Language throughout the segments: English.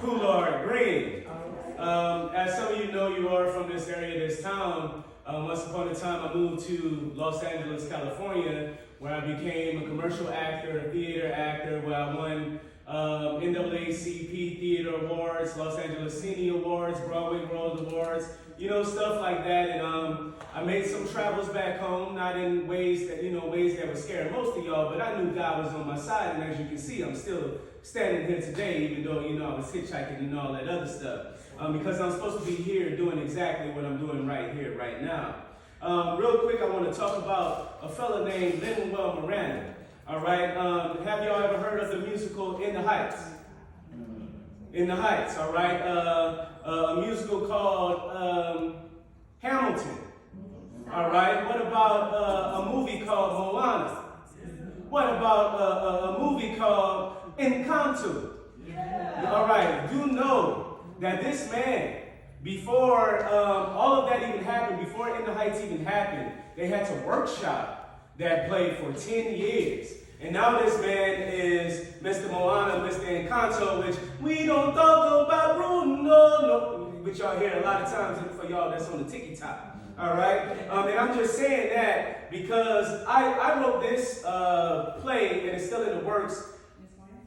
Poulard Green. As some of you know, you are from this area, this town. Once upon a time, I moved to Los Angeles, California, where I became a commercial actor, a theater actor, where I won NAACP Theater Awards, Los Angeles Cine Awards, Broadway World Awards, you know, stuff like that. And I made some travels back home, not in ways that would scare most of y'all, but I knew God was on my side. And as you can see, I'm still standing here today, even though, I was hitchhiking and all that other stuff. Because I'm supposed to be here doing exactly what I'm doing right here, right now. Real quick, I want to talk about a fella named Moana. All right, have y'all ever heard of the musical In the Heights? In the Heights, all right. A musical called Hamilton. All right. What about a movie called Moana? What about a movie called Encanto? All right. You know that this man, before all of that even happened, before In the Heights even happened, they had to workshop that play for 10 years. And now this man is Mr. Moana, Mr. Encanto, which we don't talk about Bruno, which y'all hear a lot of times for y'all that's on the TikTok. All right? And I'm just saying that because I wrote this play, and it's still in the works,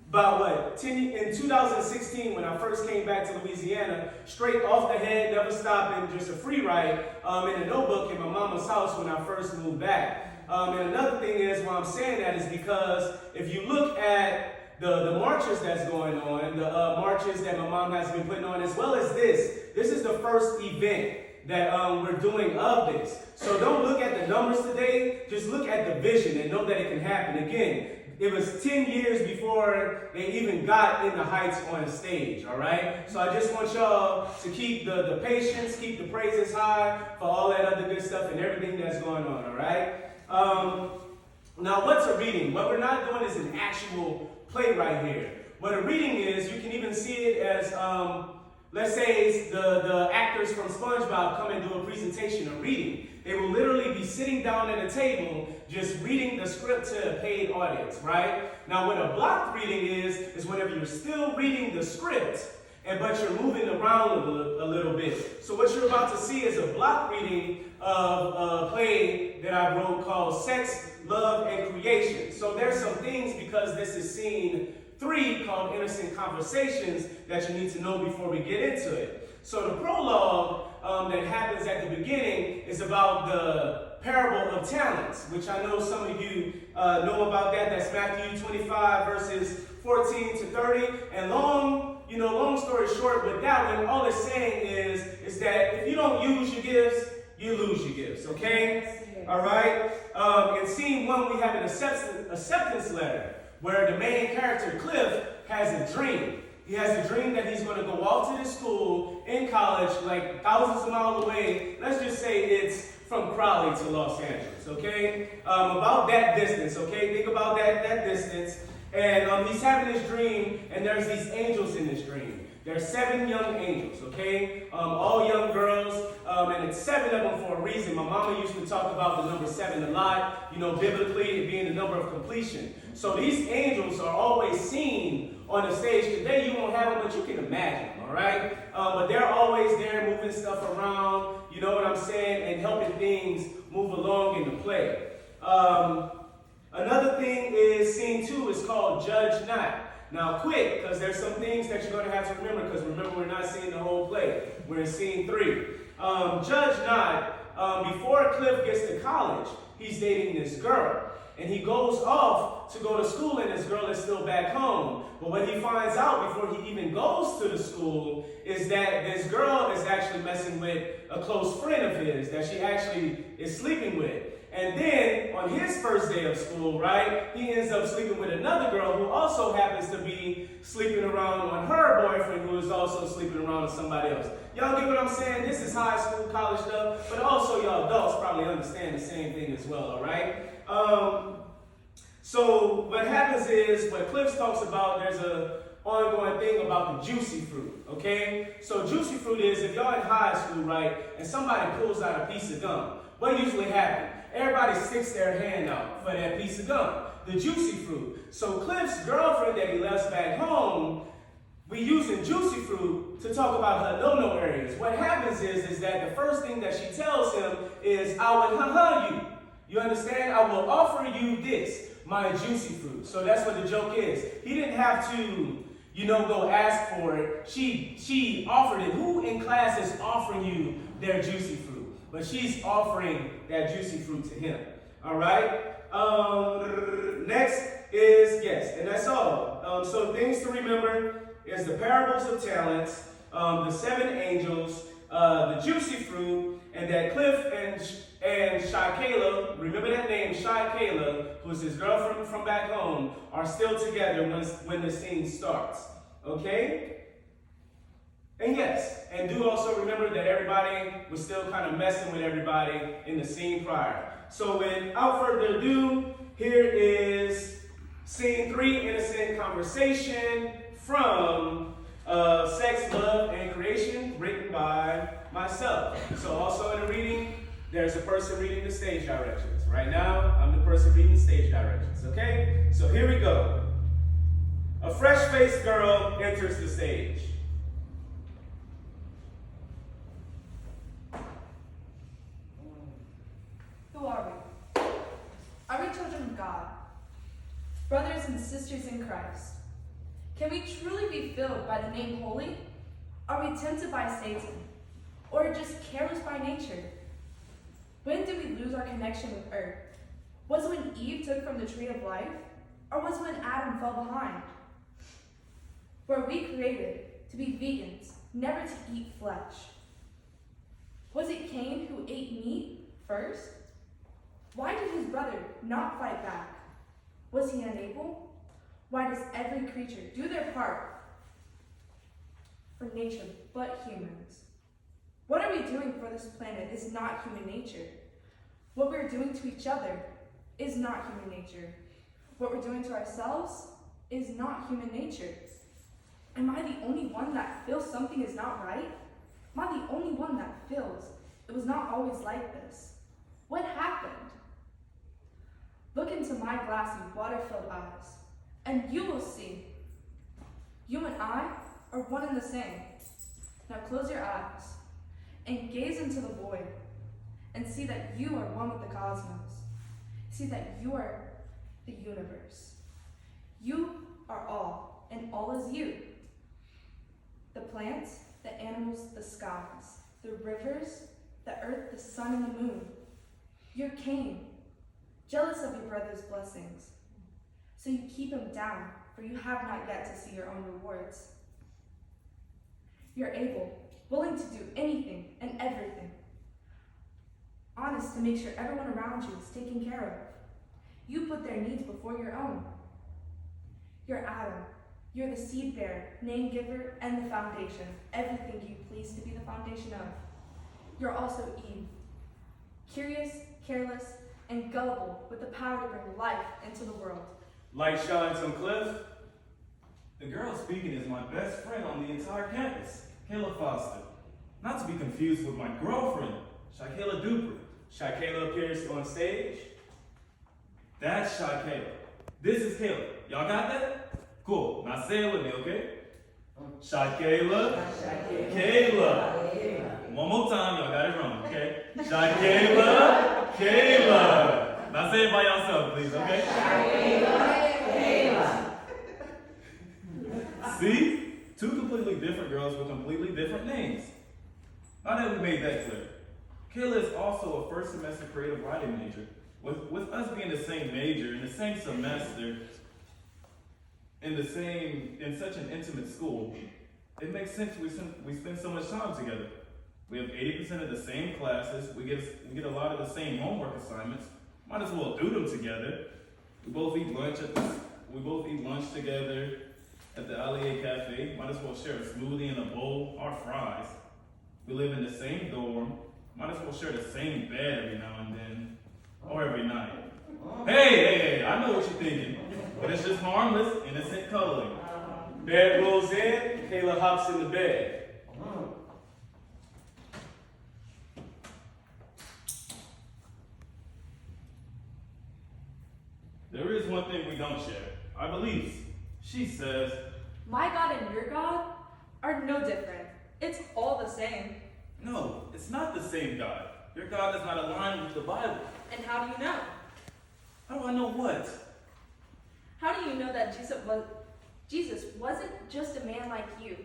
about in 2016, when I first came back to Louisiana, straight off the head, never stopping, just a free write, in a notebook in my mama's house when I first moved back. And another thing is, why I'm saying that is because if you look at the marches that's going on, the marches that my mom has been putting on, as well as this is the first event that we're doing of this. So don't look at the numbers today, just look at the vision and know that it can happen. Again, it was 10 years before they even got In the Heights on a stage, all right? So I just want y'all to keep the patience, keep the praises high for all that other good stuff and everything that's going on, all right? Now, what's a reading? What we're not doing is an actual play right here. What a reading is, you can even see it as, let's say the actors from SpongeBob come and do a presentation, a reading. They will literally be sitting down at a table just reading the script to a paid audience, right? Now, what a block reading is whenever you're still reading the script, but you're moving around a little bit. So what you're about to see is a block reading of a play that I wrote called Sex, Love, and Creation. So there's some things, because this is scene 3 called Innocent Conversations, that you need to know before we get into it. So the prologue that happens at the beginning is about the parable of talents, which I know some of you know about that. That's Matthew 25 verses 14 to 30. And long story short, with that one, all it's saying is that if you don't use your gifts, you lose your gifts, okay? All right? In scene 1, we have an acceptance letter where the main character, Cliff, has a dream. He has a dream that he's going to go off to this school in college, like thousands of miles away. Let's just say it's from Crowley to Los Angeles, okay? About that distance, okay? Think about that distance. And he's having this dream, and there's these angels in this dream. There's 7 young angels, okay? All young girls, and it's 7 of them for a reason. My mama used to talk about the number 7 a lot, biblically, it being the number of completion. So these angels are always seen on the stage. Today you won't have them, but you can imagine, all right? But they're always there moving stuff around, you know what I'm saying, and helping things move along in the play. Another thing is scene 2 is called Judge Not. Now quick, because there's some things that you're going to have to remember, because remember, we're not seeing the whole play. We're in scene 3. Judge Not, before Cliff gets to college, he's dating this girl. And he goes off to go to school, and this girl is still back home. But what he finds out before he even goes to the school is that this girl is actually messing with a close friend of his that she actually is sleeping with. And then, on his first day of school, right, he ends up sleeping with another girl who also happens to be sleeping around on her boyfriend, who is also sleeping around with somebody else. Y'all get what I'm saying? This is high school, college stuff, but also y'all adults probably understand the same thing as well, all right? So what happens is, what Cliff talks about, there's a ongoing thing about the juicy fruit, okay? So juicy fruit is, if y'all in high school, right, and somebody pulls out a piece of gum, what usually happens? Everybody sticks their hand out for that piece of gum, the juicy fruit. So Cliff's girlfriend that he left back home we using juicy fruit to talk about her no-no areas. What happens is that the first thing that she tells him is, I will ha-ha you. You understand? I will offer you this, my juicy fruit. So that's what the joke is. He didn't have to, go ask for it. She offered it. Who in class is offering you their juicy fruit? But she's offering that juicy fruit to him. All right? Next is, yes, and that's all. So things to remember is the parables of talents, the 7 angels, the juicy fruit, and that Cliff and Shakayla, remember that name, Shakayla, who's his girlfriend from back home, are still together when the scene starts. Okay? And yes, and do also remember that everybody was still kind of messing with everybody in the scene prior. So without further ado, here is scene 3, Innocent Conversation from Sex, Love, and Creation, written by myself. So also in the reading, there's a person reading the stage directions. Right now, I'm the person reading the stage directions, okay? So here we go. A fresh-faced girl enters the stage. Who are we? Are we children of God? Brothers and sisters in Christ? Can we truly be filled by the name holy? Are we tempted by Satan? Or just careless by nature? When did we lose our connection with earth? Was it when Eve took from the tree of life? Or was it when Adam fell behind? Were we created to be vegans, never to eat flesh? Was it Cain who ate meat first? Why did his brother not fight back? Was he unable? Why does every creature do their part for nature but humans? What are we doing for this planet is not human nature. What we're doing to each other is not human nature. What we're doing to ourselves is not human nature. Am I the only one that feels something is not right? Am I the only one that feels it was not always like this? What happened? Look into my glassy, water-filled eyes, and you will see. You and I are one and the same. Now close your eyes and gaze into the void and see that you are one with the cosmos. See that you are the universe. You are all, and all is you. The plants, the animals, the skies, the rivers, the earth, the sun, and the moon. You're Cain, jealous of your brother's blessings. So you keep him down, for you have not yet to see your own rewards. You're able, willing to do anything and everything. Honest to make sure everyone around you is taken care of. You put their needs before your own. You're Adam. You're the seed bearer, name giver, and the foundation. Everything you please to be the foundation of. You're also Eve. Curious, careless, and gullible with the power to bring life into the world. Light shines on Cliff. The girl speaking is my best friend on the entire campus, Kayla Foster. Not to be confused with my girlfriend, Shakayla Dupree. Shakayla appears on stage. That's Shakayla. This is Kayla. Y'all got that? Cool. Now say it with me, okay? Shakayla. Kayla. One more time, y'all got it wrong, okay? Shakayla. Kayla. Now say it by yourself, please, okay? See? 2 completely different girls with completely different names. Now that we made that clear. Kayla is also a first semester creative writing major. With us being the same major, in the same semester, in such an intimate school, it makes sense we spend so much time together. We have 80% of the same classes, we get a lot of the same homework assignments. Might as well do them together. We both eat lunch together at the Allier Cafe. Might as well share a smoothie and a bowl, or fries. We live in the same dorm. Might as well share the same bed every now and then, or every night. Hey, I know what you're thinking, but it's just harmless, innocent cuddling. Bed rolls in, Kayla hops in the bed. There is one thing we don't share, our beliefs. She says, My God and your God are no different. It's all the same. No, it's not the same God. Your God does not align with the Bible. And how do you know? How do I know what? How do you know that Jesus wasn't just a man like you,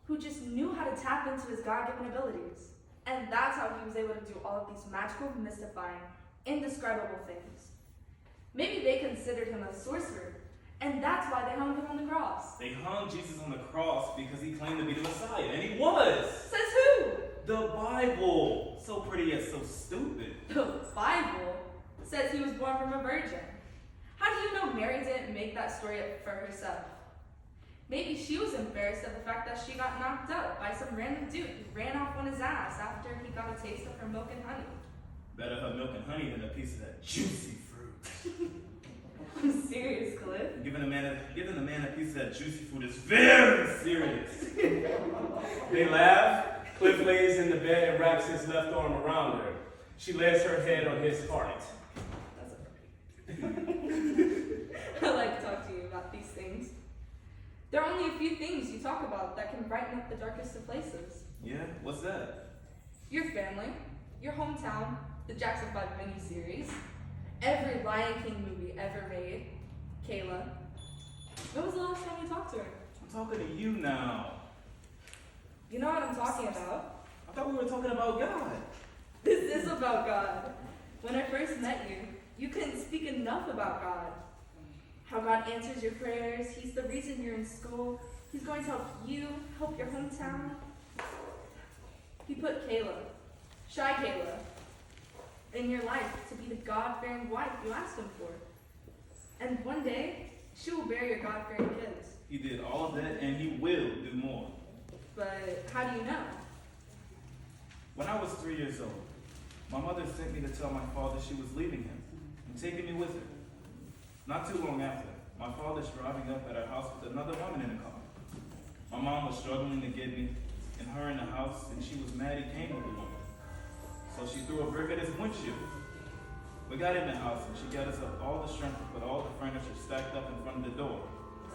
who just knew how to tap into his God-given abilities? And that's how he was able to do all of these magical, mystifying, indescribable things. Maybe they considered him a sorcerer, and that's why they hung him on the cross. They hung Jesus on the cross because he claimed to be the Messiah, and he was. Says who? The Bible. So pretty yet so stupid. The Bible says he was born from a virgin. How do you know Mary didn't make that story up for herself? Maybe she was embarrassed of the fact that she got knocked out by some random dude who ran off on his ass after he got a taste of her milk and honey. Better her milk and honey than a piece of that juicy fruit. I'm serious, Cliff. Giving the man a piece of that juicy fruit is very serious. They laugh. Cliff lays in the bed and wraps his left arm around her. She lays her head on his heart. That's I like to talk to you about these things. There are only a few things you talk about that can brighten up the darkest of places. Yeah? What's that? Your family, your hometown, the Jackson 5 miniseries, every Lion King movie ever made. Kayla, when was the last time you talked to her? I'm talking to you now. You know what I'm talking about. I thought we were talking about God. This is about God. When I first met you, you couldn't speak enough about God. How God answers your prayers. He's the reason you're in school. He's going to help you, help your hometown. He put Kayla, shy Kayla, in your life to be the God-fearing wife you asked him for. And one day, she will bear your God-fearing kids. He did all of that, and he will do more. But how do you know? When I was 3 years old, my mother sent me to tell my father she was leaving him and taking me with her. Not too long after, my father's driving up at our house with another woman in the car. My mom was struggling to get me and her in the house, and she was mad he came with the woman. So she threw a brick at his windshield. We got in the house, and she got us up all the strength to put all the furniture stacked up in front of the door.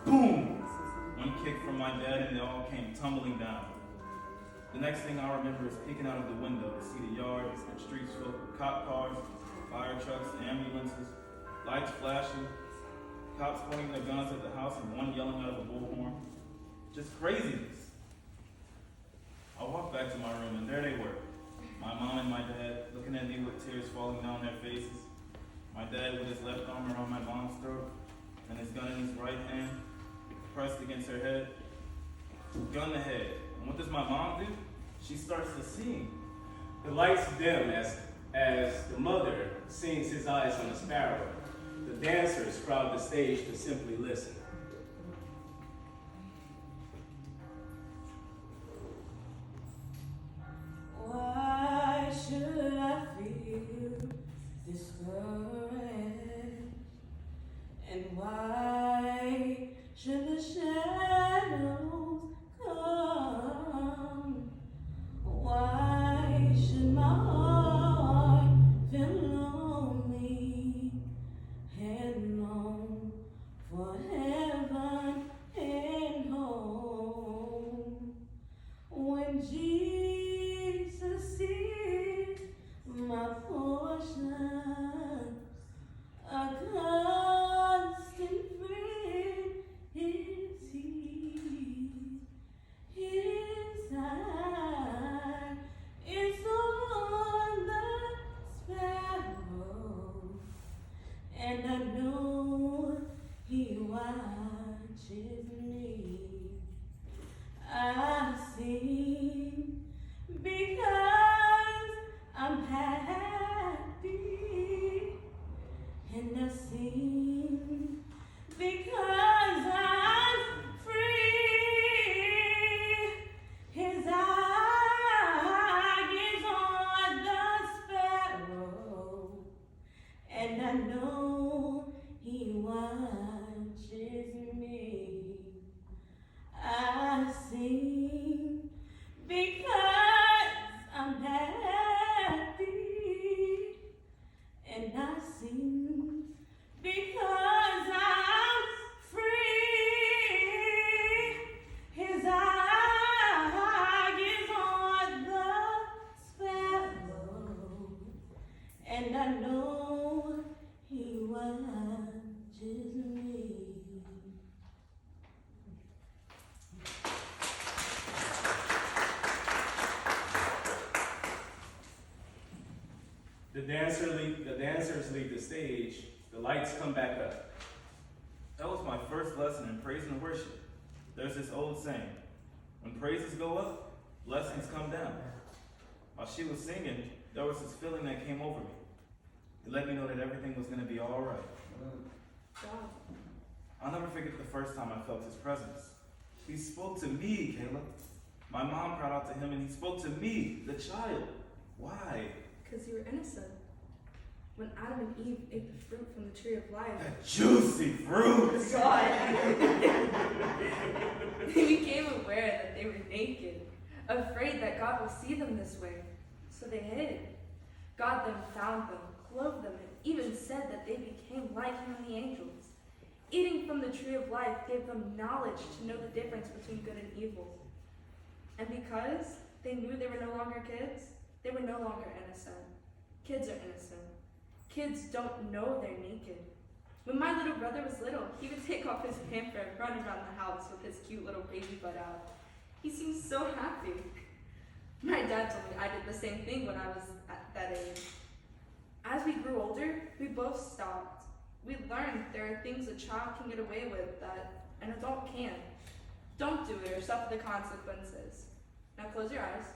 Boom! One kick from my dad, and they all came tumbling down. The next thing I remember is peeking out of the window to see the yard and streets filled with cop cars, fire trucks, ambulances, lights flashing, cops pointing their guns at the house and one yelling out of a bullhorn. Just craziness. I walked back to my room and there they were. My mom and my dad looking at me with tears falling down their faces. My dad with his left arm around my mom's throat and his gun in his right hand, pressed against her head. Gun to head. And what does my mom do? She starts to sing. The lights dim as the mother sings his eyes on a sparrow. The dancers crowd the stage to simply listen. Why should I feel discouraged? And why should the shadows come? Why should my heart feel lonely and long for help? The dancers leave the stage. The lights come back up. That was my first lesson in praise and worship. There's this old saying, when praises go up, blessings come down. While she was singing, there was this feeling that came over me. It let me know that everything was going to be all right. God. I'll never forget the first time I felt his presence. He spoke to me, Caleb. My mom cried out to him and he spoke to me, the child. Why? Because you were innocent. When Adam and Eve ate the fruit from the tree of life, That juicy fruit! God, they became aware that they were naked, afraid that God will see them this way. So they hid. God then found them, clothed them, and even said that they became like him and the angels. Eating from the tree of life gave them knowledge to know the difference between good and evil. And because they knew they were no longer kids, they were no longer innocent. Kids are innocent. Kids don't know they're naked. When my little brother was little, he would take off his pamper and run around the house with his cute little baby butt out. He seemed so happy. My dad told me I did the same thing when I was at that age. As we grew older, we both stopped. We learned there are things a child can get away with that an adult can't. Don't do it or suffer the consequences. Now close your eyes.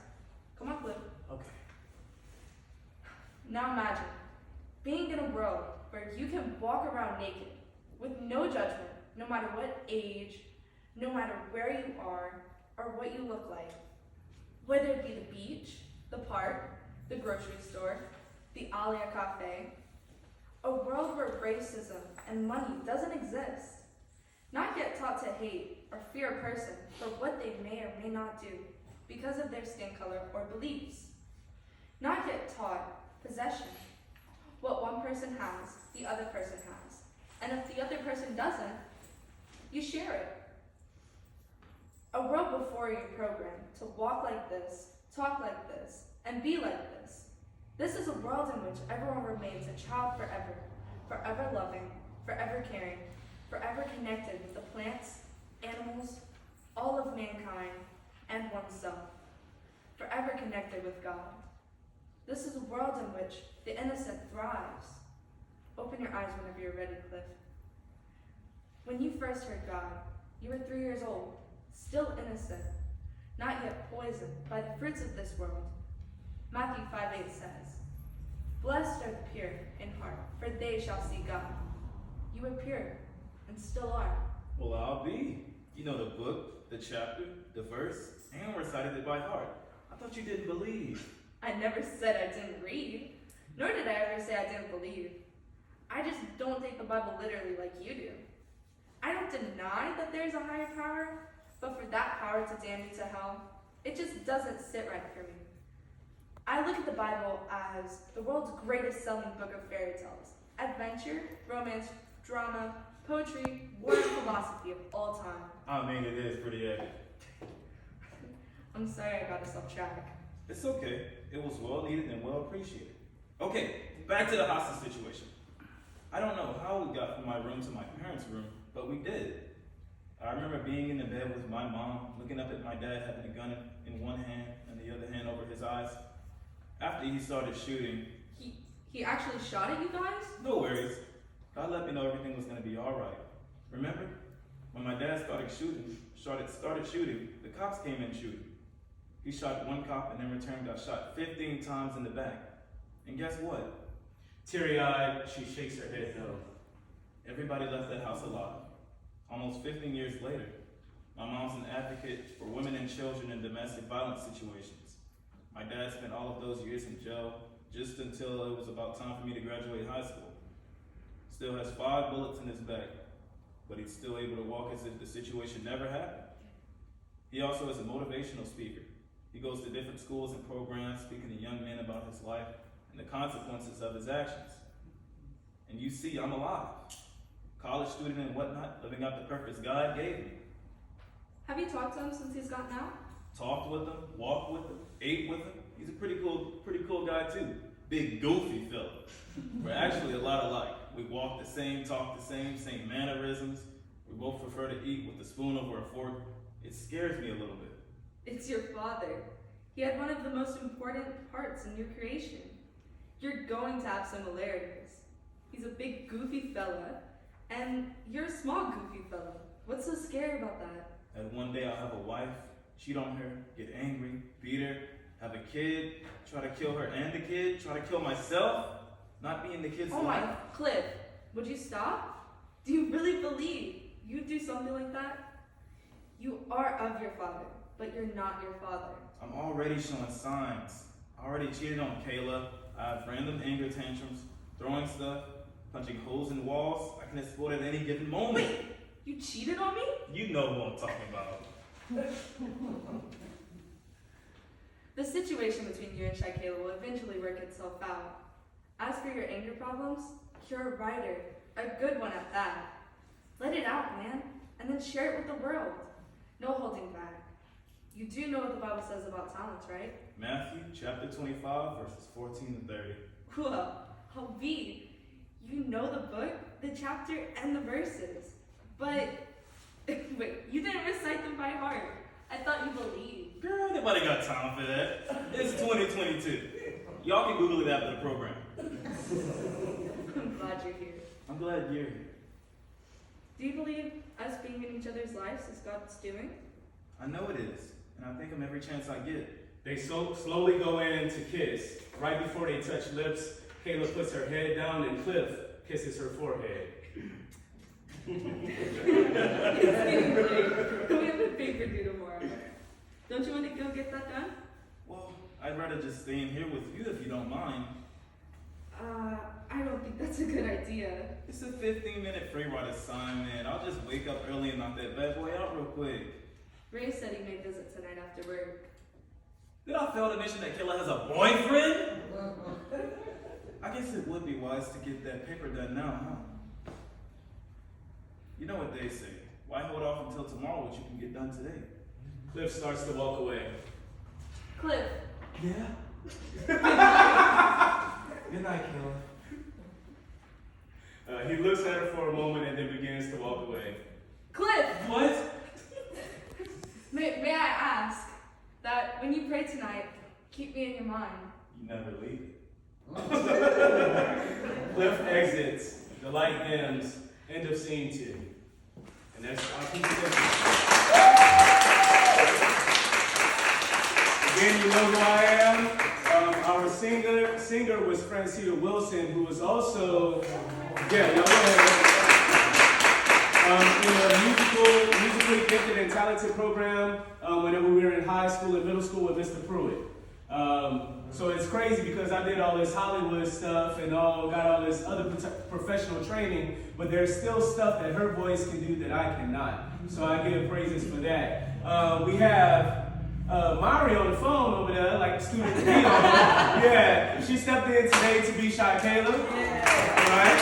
Come on, Cliff. Okay. Now imagine being in a world where you can walk around naked with no judgment, no matter what age, no matter where you are, or what you look like. Whether it be the beach, the park, the grocery store, the Alia Cafe. A world where racism and money doesn't exist. Not yet taught to hate or fear a person for what they may or may not do because of their skin color or beliefs. Not yet taught possession. What one person has, the other person has. And if the other person doesn't, you share it. A world before you're programmed to walk like this, talk like this, and be like this. This is a world in which everyone remains a child forever, forever loving, forever caring, forever connected with the plants, animals, all of mankind, and oneself. Forever connected with God. This is a world in which the innocent thrives. Open your eyes whenever you're ready, Cliff. When you first heard God, you were 3 years old, still innocent, not yet poisoned by the fruits of this world. Matthew 5:8 says, "Blessed are the pure in heart, for they shall see God." You were pure, and still are. Well, I'll be. You know the book, the chapter, the verse, and recited it by heart. I thought you didn't believe. I never said I didn't read, nor did I ever say I didn't believe. I just don't take the Bible literally like you do. I don't deny that there's a higher power, but for that power to damn you to hell, it just doesn't sit right for me. I look at the Bible as the world's greatest selling book of fairy tales, adventure, romance, drama, poetry, war, and philosophy of all time. I mean, it is pretty epic. I'm sorry I got us off track. It's okay. It was well needed and well appreciated. Okay, back to the hostage situation. I don't know how we got from my room to my parents' room, but we did. I remember being in the bed with my mom, looking up at my dad having a gun in one hand and the other hand over his eyes. After he started shooting, He actually shot at you guys? no worries. God let me know everything was gonna be all right. Remember, when my dad started shooting, the cops came in shooting. He shot one cop and in return got shot 15 times in the back. And guess what? Teary-eyed, she shakes her head no. Everybody left that house alive. Almost 15 years later, my mom's an advocate for women and children in domestic violence situations. My dad spent all of those years in jail just until it was about time for me to graduate high school. Still has 5 bullets in his back, but he's still able to walk as if the situation never happened. He also is a motivational speaker. He goes to different schools and programs speaking to young men about his life and the consequences of his actions. And you see, I'm alive. College student and whatnot, living out the purpose God gave me. Have you talked to him since he's gotten out? Talked with him, walked with him, ate with him. He's a pretty cool guy too. Big goofy fella. We're actually a lot alike. We walk the same, talk the same mannerisms. We both prefer to eat with a spoon over a fork. It scares me a little bit. It's your father. He had one of the most important parts in your creation. you're going to have similarities. He's a big, goofy fella, and you're a small, goofy fella. What's so scary about that? And one day I'll have a wife, cheat on her, get angry, beat her, have a kid, try to kill her and the kid, try to kill myself, not be in the kid's Oh life. my, Cliff, would you stop? Do you really believe you'd do something like that? You are of your father, but you're not your father. I'm already showing signs. I already cheated on Kayla. I have random anger tantrums, throwing stuff, punching holes in walls. I can explode at any given moment. Wait, you cheated on me? You know who I'm talking about. The situation between you and Shaquille will eventually work itself out. As for your anger problems, you're a writer, a good one at that. Let it out, man, and then share it with the world. No holding back. You do know what the Bible says about talents, right? Matthew chapter 25, verses 14 to 30. Well, Habib, you know the book, the chapter, and the verses. But, wait, you didn't recite them by heart. I thought you believed. Girl, nobody got time for that. It's 2022. Y'all can Google it after the program. I'm glad you're here. I'm glad you're here. Do you believe us being in each other's lives is God's doing? I know it is, and I thank him every chance I get. They slowly go in to kiss. Right before they touch lips, Kayla puts her head down and Cliff kisses her forehead. It's getting late. We have a paper due tomorrow. Don't you want to go get that done? Well, I'd rather just stay in here with you if you don't mind. I don't think that's a good idea. It's a 15-minute free ride assignment. I'll just wake up early and knock that bad boy out real quick. Ray said he may visit tonight after work. Did I fail to mention that Kayla has a boyfriend? I guess it would be wise to get that paper done now, huh? You know what they say. Why hold off until tomorrow what you can get done today? Cliff starts to walk away. Cliff, Yeah? Good night, Kayla. He looks at her for a moment and then begins to walk away. Cliff! What? May I ask that when you pray tonight, keep me in your mind? You never leave. Cliff exits. The light dims. End of scene 2. And that's our people. Again, you know who I am. Our singer was Francina Wilson, who was also, yeah, y'all in a musically gifted and talented program whenever we were in high school and middle school with Mr. Pruitt. So it's crazy because I did all this Hollywood stuff and got all this other professional training, but there's still stuff that her voice can do that I cannot. So I give praises for that. We have Mari on the phone over there, like student to be on. Yeah, she stepped in today to be Shy Caleb. Right?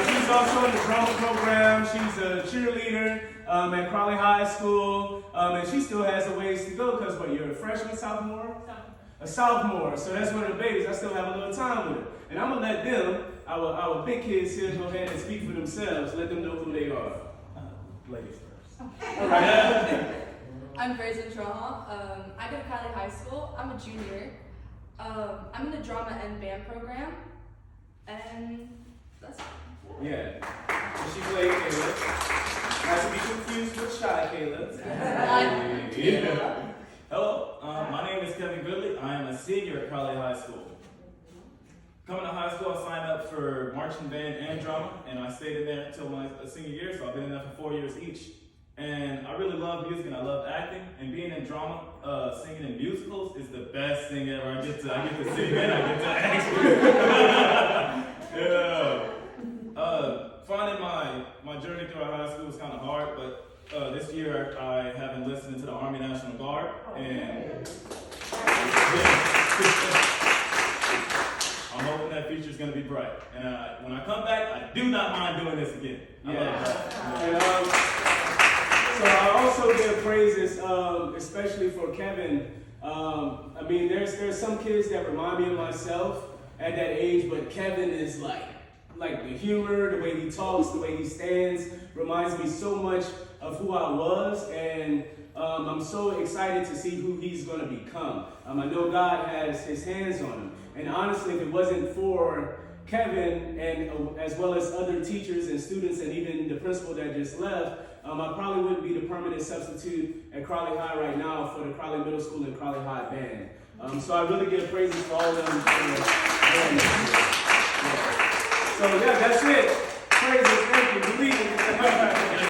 She's also in the drama program. She's a cheerleader at Crawley High School, and she still has a ways to go because you're a freshman, sophomore? A sophomore, so that's one of the babies. I still have a little time with her. And I'm going to let them, our big kids here, go ahead and speak for themselves. Let them know who they are. Ladies first. All right. I'm Brazen Drama. I go to Cali High School. I'm a junior. I'm in the drama and band program. And that's Yeah. And she played Caleb. Not to be confused with Shy Caleb. Yeah. Hello, my name is Kevin Goodley. I am a senior at Crawley High School. Coming to high school, I signed up for marching band and drama, and I stayed in there until my senior year, so I've been in there for 4 years each. And I really love music and I love acting, and being in drama, singing in musicals is the best thing ever. I get to sing and I get to act. Yeah. Finding my journey through high school was kind of hard, but this year I have enlisted into the Army National Guard, and I'm hoping that future is going to be bright. And when I come back, I do not mind doing this again. And, so I also give praises, especially for Kevin. I mean, there's some kids that remind me of myself at that age, but Kevin is like the humor, the way he talks, the way he stands, reminds me so much of who I was, and I'm so excited to see who he's going to become. I know God has his hands on him, And honestly, if it wasn't for Kevin and as well as other teachers and students and even the principal that just left, I probably wouldn't be the permanent substitute at Crowley High right now for the Crowley Middle School and Crowley High band. So I really give praises to all of them. So yeah, that's it. Praises, thank you, believe it.